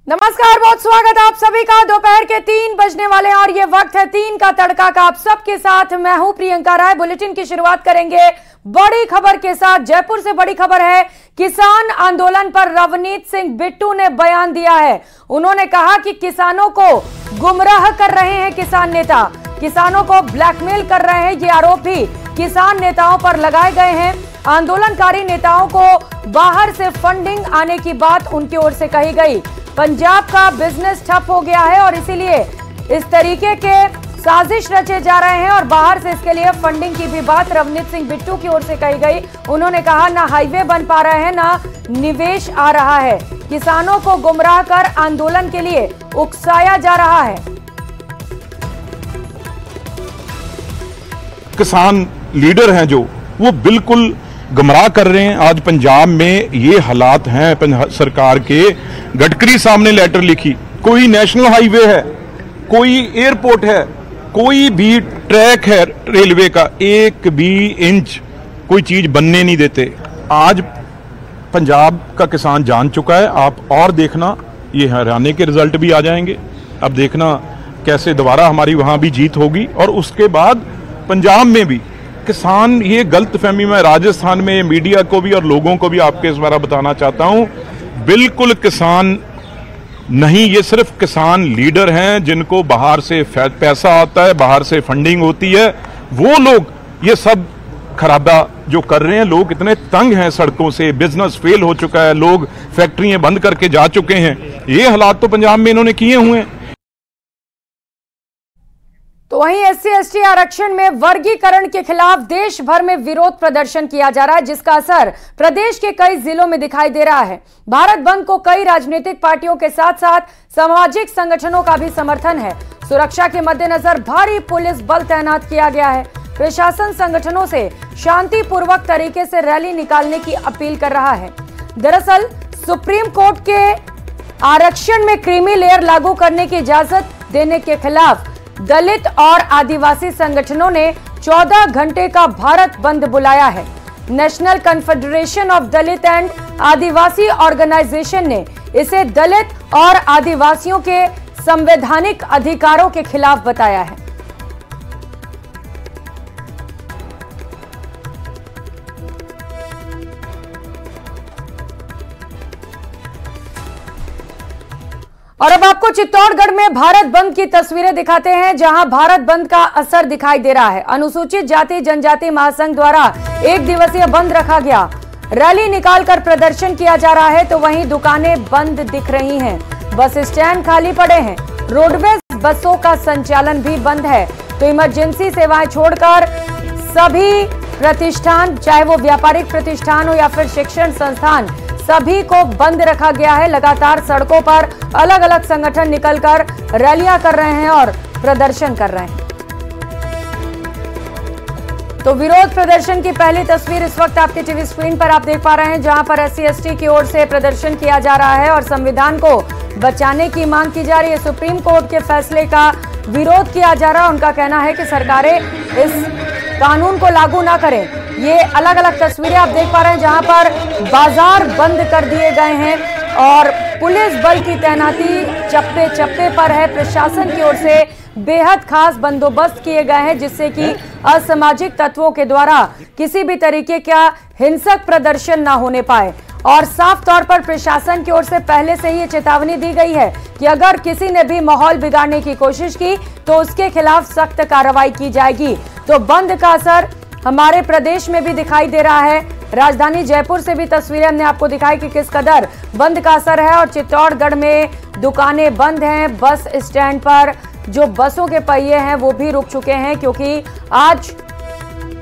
नमस्कार, बहुत स्वागत आप सभी का। दोपहर के 3 बजने वाले हैं और ये वक्त है 3 का तड़का का। आप सबके साथ मैं हूं प्रियंका राय। बुलेटिन की शुरुआत करेंगे बड़ी खबर के साथ। जयपुर से बड़ी खबर है, किसान आंदोलन पर रवनीत सिंह बिट्टू ने बयान दिया है। उन्होंने कहा कि किसानों को गुमराह कर रहे हैं किसान नेता, किसानों को ब्लैकमेल कर रहे हैं। ये आरोप भी किसान नेताओं पर लगाए गए हैं। आंदोलनकारी नेताओं को बाहर से फंडिंग आने की बात उनकी ओर से कही गई। पंजाब का बिजनेस ठप हो गया है और इसीलिए इस तरीके के साजिश रचे जा रहे हैं और बाहर से इसके लिए फंडिंग की भी बात रवनीत सिंह बिट्टू की ओर से कही गई। उन्होंने कहा ना हाईवे बन पा रहे हैं, ना निवेश आ रहा है, किसानों को गुमराह कर आंदोलन के लिए उकसाया जा रहा है। किसान लीडर हैं जो, वो बिल्कुल गुमराह कर रहे हैं। आज पंजाब में ये हालात हैं, सरकार के गडकरी साहब ने लेटर लिखी, कोई नेशनल हाईवे है, कोई एयरपोर्ट है, कोई भी ट्रैक है रेलवे का, एक भी इंच कोई चीज बनने नहीं देते। आज पंजाब का किसान जान चुका है। आप और देखना, ये हरियाणा के रिजल्ट भी आ जाएंगे। अब देखना कैसे दोबारा हमारी वहां भी जीत होगी और उसके बाद पंजाब में भी किसान, ये गलतफहमी में राजस्थान में मीडिया को भी और लोगों को भी आपके इस बार बताना चाहता हूं, बिल्कुल किसान नहीं, ये सिर्फ किसान लीडर हैं जिनको बाहर से पैसा आता है, बाहर से फंडिंग होती है। वो लोग ये सब खराबा जो कर रहे हैं। लोग इतने तंग हैं सड़कों से, बिजनेस फेल हो चुका है, लोग फैक्ट्रियां बंद करके जा चुके हैं। ये हालात तो पंजाब में इन्होंने किए हुए हैं। तो वहीं SC/ST आरक्षण में वर्गीकरण के खिलाफ देश भर में विरोध प्रदर्शन किया जा रहा है, जिसका असर प्रदेश के कई जिलों में दिखाई दे रहा है। भारत बंद को कई राजनीतिक पार्टियों के साथ साथ सामाजिक संगठनों का भी समर्थन है। सुरक्षा के मद्देनजर भारी पुलिस बल तैनात किया गया है। प्रशासन संगठनों से शांतिपूर्वक तरीके से रैली निकालने की अपील कर रहा है। दरअसल सुप्रीम कोर्ट के आरक्षण में क्रीमी लेयर लागू करने की इजाजत देने के खिलाफ दलित और आदिवासी संगठनों ने 14 घंटे का भारत बंद बुलाया है। National Confederation of Dalit and Adivasi Organisation ने इसे दलित और आदिवासियों के संवैधानिक अधिकारों के खिलाफ बताया है। और अब आपको चित्तौड़गढ़ में भारत बंद की तस्वीरें दिखाते हैं, जहां भारत बंद का असर दिखाई दे रहा है। अनुसूचित जाति जनजाति महासंघ द्वारा 1 दिवसीय बंद रखा गया। रैली निकालकर प्रदर्शन किया जा रहा है, तो वहीं दुकानें बंद दिख रही हैं। बस स्टैंड खाली पड़े हैं। रोडवेज बसों का संचालन भी बंद है। तो इमरजेंसी सेवाएं छोड़कर सभी प्रतिष्ठान, चाहे वो व्यापारिक प्रतिष्ठान हो या फिर शिक्षण संस्थान, सभी को बंद रखा गया है। लगातार सड़कों पर अलग अलग संगठन निकलकर रैलियां कर रहे हैं और प्रदर्शन कर रहे हैं। तो विरोध प्रदर्शन की पहली तस्वीर इस वक्त आपके टीवी स्क्रीन पर आप देख पा रहे हैं, जहां पर SC/ST की ओर से प्रदर्शन किया जा रहा है और संविधान को बचाने की मांग की जा रही है। सुप्रीम कोर्ट के फैसले का विरोध किया जा रहा है। उनका कहना है कि सरकारें इस कानून को लागू ना करें। ये अलग अलग तस्वीरें आप देख पा रहे हैं, जहां पर बाजार बंद कर दिए गए हैं और पुलिस बल की तैनाती चप्पे चप्पे पर है। प्रशासन की ओर से बेहद खास बंदोबस्त किए गए हैं, जिससे कि असामाजिक तत्वों के द्वारा किसी भी तरीके का हिंसक प्रदर्शन ना होने पाए। और साफ तौर पर प्रशासन की ओर से पहले से ही ये चेतावनी दी गई है कि अगर किसी ने भी माहौल बिगाड़ने की कोशिश की तो उसके खिलाफ सख्त कार्रवाई की जाएगी। तो बंद का असर हमारे प्रदेश में भी दिखाई दे रहा है। राजधानी जयपुर से भी तस्वीरें हमने आपको दिखाई कि किस कदर बंद का असर है। और चित्तौड़गढ़ में दुकानें बंद हैं। बस स्टैंड पर जो बसों के पहिए हैं वो भी रुक चुके हैं, क्योंकि आज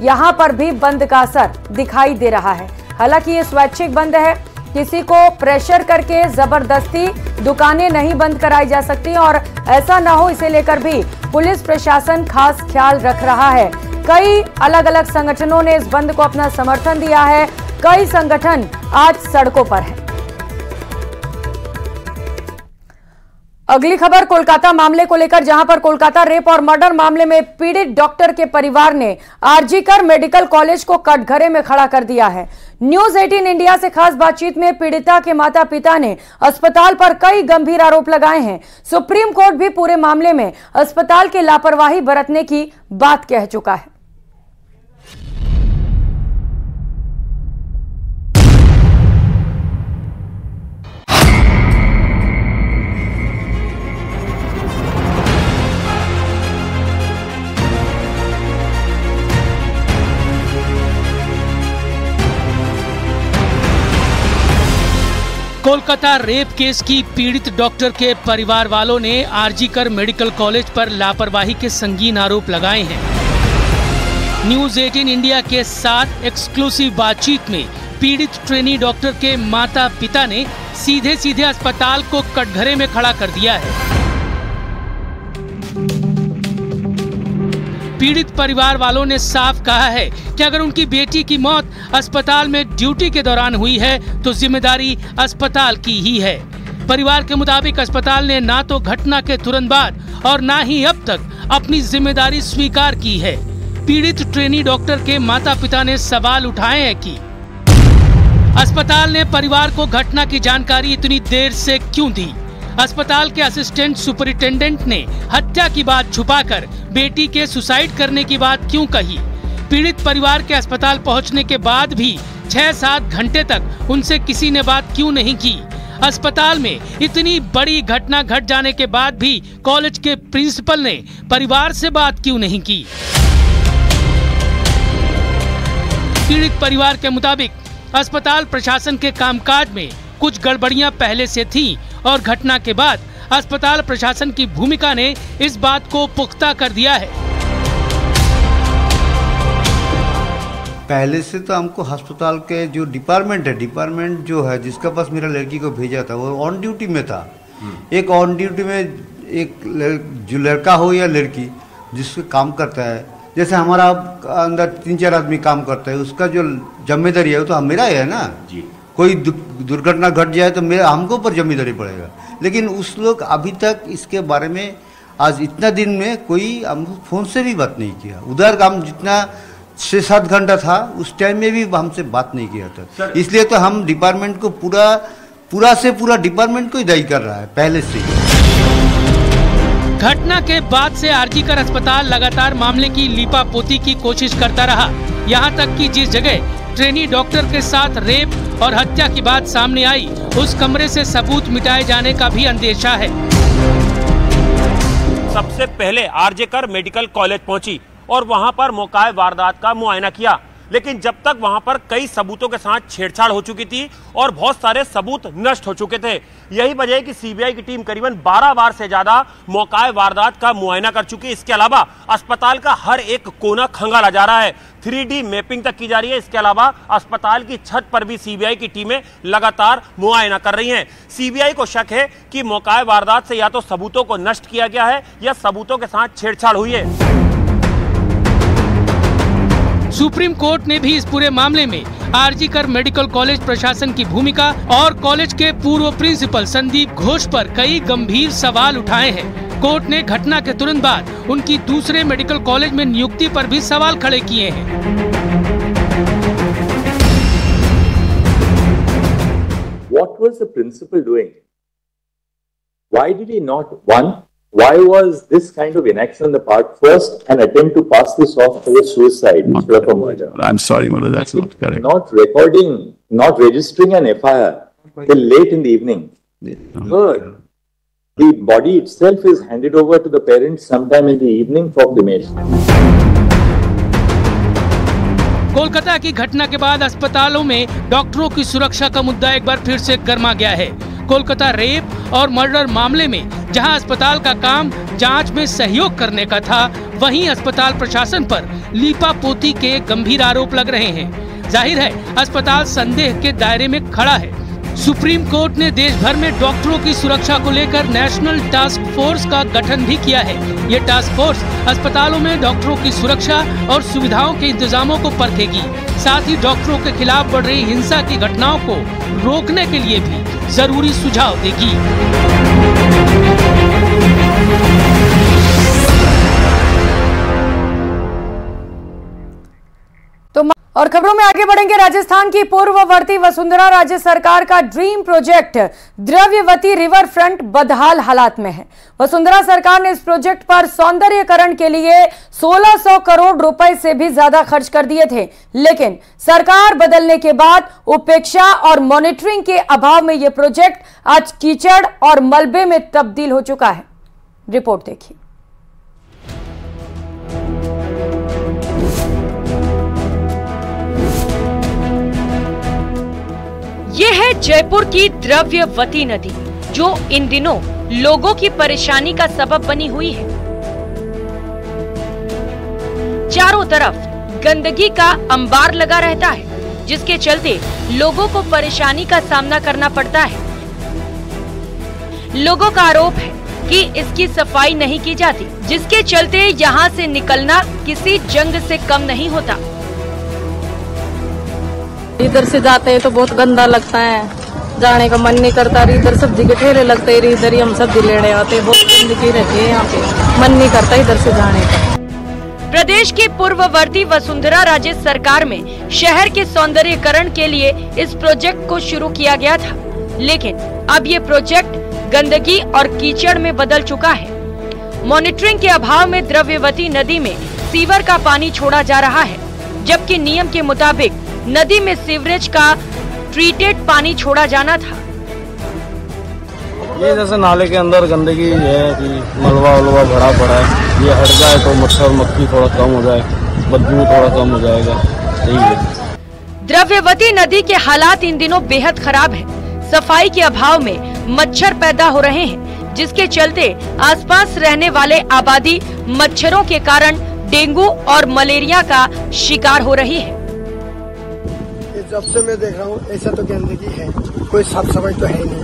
यहां पर भी बंद का असर दिखाई दे रहा है। हालांकि ये स्वैच्छिक बंद है, किसी को प्रेशर करके जबरदस्ती दुकानें नहीं बंद कराई जा सकती और ऐसा ना हो, इसे लेकर भी पुलिस प्रशासन खास ख्याल रख रहा है। कई अलग अलग संगठनों ने इस बंद को अपना समर्थन दिया है। कई संगठन आज सड़कों पर हैं। अगली खबर कोलकाता मामले को लेकर, जहां पर कोलकाता रेप और मर्डर मामले में पीड़ित डॉक्टर के परिवार ने आरजीकर मेडिकल कॉलेज को कटघरे में खड़ा कर दिया है। न्यूज 18 इंडिया से खास बातचीत में पीड़िता के माता पिता ने अस्पताल पर कई गंभीर आरोप लगाए हैं। सुप्रीम कोर्ट भी पूरे मामले में अस्पताल की लापरवाही बरतने की बात कह चुका है। कोलकाता रेप केस की पीड़ित डॉक्टर के परिवार वालों ने आरजीकर मेडिकल कॉलेज पर लापरवाही के संगीन आरोप लगाए हैं। न्यूज 18 इंडिया के साथ एक्सक्लूसिव बातचीत में पीड़ित ट्रेनी डॉक्टर के माता पिता ने सीधे सीधे अस्पताल को कटघरे में खड़ा कर दिया है। पीड़ित परिवार वालों ने साफ कहा है कि अगर उनकी बेटी की मौत अस्पताल में ड्यूटी के दौरान हुई है तो जिम्मेदारी अस्पताल की ही है। परिवार के मुताबिक अस्पताल ने ना तो घटना के तुरंत बाद और ना ही अब तक अपनी जिम्मेदारी स्वीकार की है। पीड़ित ट्रेनी डॉक्टर के माता पिता ने सवाल उठाए हैं कि अस्पताल ने परिवार को घटना की जानकारी इतनी देर से क्यों दी। अस्पताल के असिस्टेंट सुपरिटेंडेंट ने हत्या की बात छुपाकर बेटी के सुसाइड करने की बात क्यों कही। पीड़ित परिवार के अस्पताल पहुंचने के बाद भी 6-7 घंटे तक उनसे किसी ने बात क्यों नहीं की। अस्पताल में इतनी बड़ी घटना घट जाने के बाद भी कॉलेज के प्रिंसिपल ने परिवार से बात क्यों नहीं की। पीड़ित परिवार के मुताबिक अस्पताल प्रशासन के कामकाज में कुछ गड़बड़ियां पहले से थीं और घटना के बाद अस्पताल प्रशासन की भूमिका ने इस बात को पुख्ता कर दिया है। पहले से तो हमको अस्पताल के जो डिपार्टमेंट जो है जिसका पास मेरा लड़की को भेजा था वो ऑन ड्यूटी में था। एक ऑन ड्यूटी में एक जो लड़का हो या लड़की जिससे काम करता है, जैसे हमारा अंदर 3-4 आदमी काम करता है, उसका जो जिम्मेदारी है वो तो मेरा ही है ना जी। कोई दुर्घटना घट जाए तो मेरा हमको ऊपर जिम्मेदारी पड़ेगा। लेकिन उस लोग अभी तक इसके बारे में आज इतना दिन में कोई हमको फोन से भी बात नहीं किया। उधर काम जितना 6-7 घंटा था उस टाइम में भी हमसे बात नहीं किया था। इसलिए तो हम डिपार्टमेंट को पूरा डिपार्टमेंट को ही दायी कर रहा है पहले से। घटना के बाद से आरजीकर अस्पताल लगातार मामले की लीपापोती की कोशिश करता रहा। यहाँ तक कि जिस जगह ट्रेनी डॉक्टर के साथ रेप और हत्या की बात सामने आई, उस कमरे से सबूत मिटाए जाने का भी अंदेशा है। सबसे पहले आरजीकर मेडिकल कॉलेज पहुंची और वहां पर मौका वारदात का मुआयना किया, लेकिन जब तक वहां पर कई सबूतों के साथ छेड़छाड़ हो चुकी थी और बहुत सारे सबूत नष्ट हो चुके थे। यही वजह है कि सीबीआई की टीम करीबन 12 बार से ज्यादा मौका वारदात का मुआयना कर चुकी है। इसके अलावा अस्पताल का हर एक कोना खंगाला जा रहा है, 3D मैपिंग तक की जा रही है। इसके अलावा अस्पताल की छत पर भी सीबीआई की टीमें लगातार मुआयना कर रही हैं। सीबीआई को शक है कि मौका वारदात से या तो सबूतों को नष्ट किया गया है या सबूतों के साथ छेड़छाड़ हुई है। सुप्रीम कोर्ट ने भी इस पूरे मामले में आरजीकर मेडिकल कॉलेज प्रशासन की भूमिका और कॉलेज के पूर्व प्रिंसिपल संदीप घोष पर कई गंभीर सवाल उठाए हैं। कोर्ट ने घटना के तुरंत बाद उनकी दूसरे मेडिकल कॉलेज में नियुक्ति पर भी सवाल खड़े किए हैं। What was the principal doing? Why did he not? Why was this kind of inaction on the part? First, an attempt to pass this off as a suicide instead of a murder. I'm sorry, Mother, that's not correct. Not recording, not registering an FIR till late in the evening. Third, the body itself is handed over to the parents sometime in the evening for cremation. Kolkata की घटना के बाद अस्पतालों में डॉक्टरों की सुरक्षा का मुद्दा एक बार फिर से गर्मा गया है। कोलकाता रेप और मर्डर मामले में जहां अस्पताल का काम जांच में सहयोग करने का था, वहीं अस्पताल प्रशासन पर लीपापोती के गंभीर आरोप लग रहे हैं। जाहिर है अस्पताल संदेह के दायरे में खड़ा है। सुप्रीम कोर्ट ने देश भर में डॉक्टरों की सुरक्षा को लेकर नेशनल टास्क फोर्स का गठन भी किया है। ये टास्क फोर्स अस्पतालों में डॉक्टरों की सुरक्षा और सुविधाओं के इंतजामों को परखेगी, साथ ही डॉक्टरों के खिलाफ बढ़ रही हिंसा की घटनाओं को रोकने के लिए भी जरूरी सुझाव देगी। और खबरों में आगे बढ़ेंगे। राजस्थान की पूर्ववर्ती वसुंधरा राजे सरकार का dream project Dravyavati river front बदहाल हालात में है। वसुंधरा सरकार ने इस प्रोजेक्ट पर सौंदर्यकरण के लिए 1600 करोड़ रुपए से भी ज्यादा खर्च कर दिए थे, लेकिन सरकार बदलने के बाद उपेक्षा और मॉनिटरिंग के अभाव में यह प्रोजेक्ट आज कीचड़ और मलबे में तब्दील हो चुका है। रिपोर्ट देखिए। ये है जयपुर की द्रव्यवती नदी, जो इन दिनों लोगों की परेशानी का सबब बनी हुई है। चारों तरफ गंदगी का अंबार लगा रहता है, जिसके चलते लोगों को परेशानी का सामना करना पड़ता है। लोगों का आरोप है कि इसकी सफाई नहीं की जाती, जिसके चलते यहाँ से निकलना किसी जंग से कम नहीं होता। इधर से जाते हैं तो बहुत गंदा लगता है, जाने का मन नहीं करता। इधर सब्जी के ठेले लगते हैं, इधर ही हम सब्जी लेने आते हैं, बहुत गंदगी रहती है यहाँ पे, मन नहीं करता इधर से जाने का। प्रदेश की पूर्ववर्ती वसुंधरा राजे सरकार में शहर के सौंदर्यीकरण के लिए इस प्रोजेक्ट को शुरू किया गया था, लेकिन अब ये प्रोजेक्ट गंदगी और कीचड़ में बदल चुका है। मॉनिटरिंग के अभाव में द्रव्यवती नदी में सीवर का पानी छोड़ा जा रहा है, जबकि नियम के मुताबिक नदी में सीवरेज का ट्रीटेड पानी छोड़ा जाना था। ये जैसे नाले के अंदर गंदगी है कि मलबा वलबा भरा पड़ा है, ये हट जाए तो मच्छर मक्खी थोड़ा कम हो जाए, बदबू थोड़ा कम हो जाएगा। यही है। द्रव्यवती नदी के हालात इन दिनों बेहद खराब है। सफाई के अभाव में मच्छर पैदा हो रहे हैं, जिसके चलते आसपास रहने वाले आबादी मच्छरों के कारण डेंगू और मलेरिया का शिकार हो रही है। जब से मैं देख रहा हूँ ऐसा तो गंदगी है, कोई साफ सफाई तो है नहीं।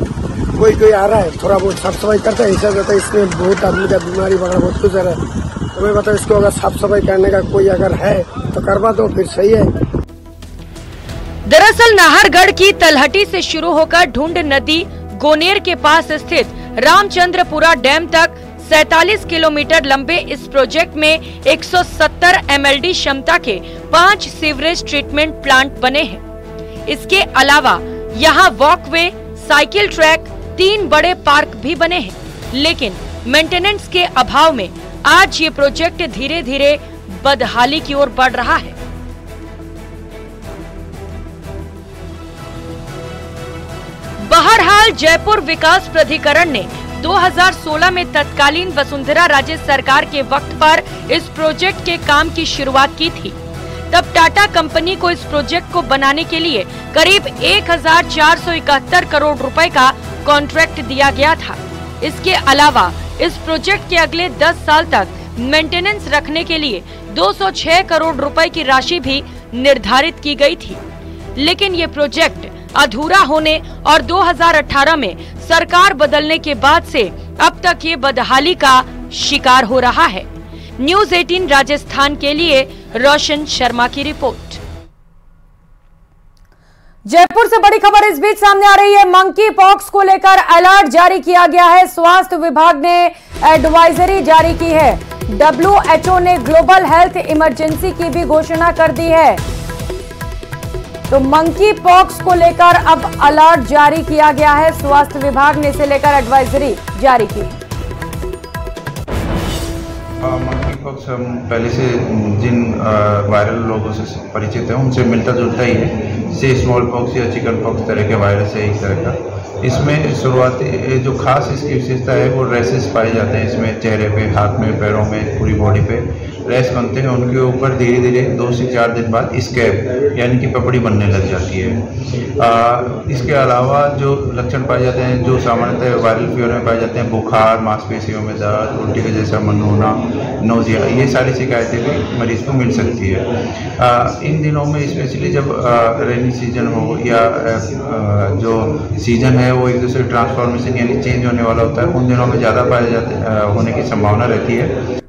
कोई आ रहा है थोड़ा बहुत साफ सफाई करता है, ऐसा रहता है। इसमें बहुत आदमी का बीमारी वगैरह बहुत कुछ है, तो मैं बताऊँ इसको अगर साफ सफाई करने का कोई अगर है तो करवा दो, फिर सही है। दरअसल नाहरगढ़ की तलहटी से शुरू होकर ढूंढ नदी गोनेर के पास स्थित रामचंद्रपुरा डैम तक 47 किलोमीटर लंबे इस प्रोजेक्ट में 170 MLD क्षमता के 5 सीवरेज ट्रीटमेंट प्लांट बने हैं। इसके अलावा यहाँ वॉकवे, साइकिल ट्रैक, 3 बड़े पार्क भी बने हैं, लेकिन मेंटेनेंस के अभाव में आज ये प्रोजेक्ट धीरे धीरे बदहाली की ओर बढ़ रहा है। बहरहाल जयपुर विकास प्राधिकरण ने 2016 में तत्कालीन वसुंधरा राजे सरकार के वक्त पर इस प्रोजेक्ट के काम की शुरुआत की थी। तब टाटा कंपनी को इस प्रोजेक्ट को बनाने के लिए करीब 1471 करोड़ रुपए का कॉन्ट्रैक्ट दिया गया था। इसके अलावा इस प्रोजेक्ट के अगले 10 साल तक मेंटेनेंस रखने के लिए 206 करोड़ रुपए की राशि भी निर्धारित की गई थी, लेकिन ये प्रोजेक्ट अधूरा होने और 2018 में सरकार बदलने के बाद से अब तक ये बदहाली का शिकार हो रहा है। न्यूज़ 18 राजस्थान के लिए रोशन शर्मा की रिपोर्ट। जयपुर से बड़ी खबर इस बीच सामने आ रही है। मंकी पॉक्स को लेकर अलर्ट जारी किया गया है। स्वास्थ्य विभाग ने एडवाइजरी जारी की है। WHO ने ग्लोबल हेल्थ इमरजेंसी की भी घोषणा कर दी है। तो मंकी पॉक्स को लेकर अब अलर्ट जारी किया गया है। स्वास्थ्य विभाग ने इसे लेकर एडवाइजरी जारी की है। मंकी पॉक्स हम पहले से जिन वायरल लोगों से परिचित हैं उनसे मिलता जुलता ही है। जैसे स्मॉल पॉक्स या चिकन पॉक्स तरह के वायरस है एक तरह का। इसमें शुरुआती जो खास इसकी विशेषता है वो रैसेस पाए जाते हैं। इसमें चेहरे पे, हाथ में, पैरों में, पूरी बॉडी पे रैश बनते हैं। उनके ऊपर धीरे धीरे 2 से 4 दिन बाद स्कैब यानी कि पपड़ी बनने लग जाती है। इसके अलावा जो लक्षण पाए जाते हैं जो सामान्यतः वायरल फीवर में पाए जाते हैं, बुखार, मांसपेशियों में दर्द, उल्टी के जैसा मन होना, नोजिया, ये सारी शिकायतें भी मरीज को मिल सकती है। इन दिनों में स्पेशली जब रेनी सीजन हो या जो सीजन है वो एक दूसरे ट्रांसफॉर्मेशन यानी चेंज होने वाला होता है, उन दिनों में ज़्यादा पाए जाते होने की संभावना रहती है।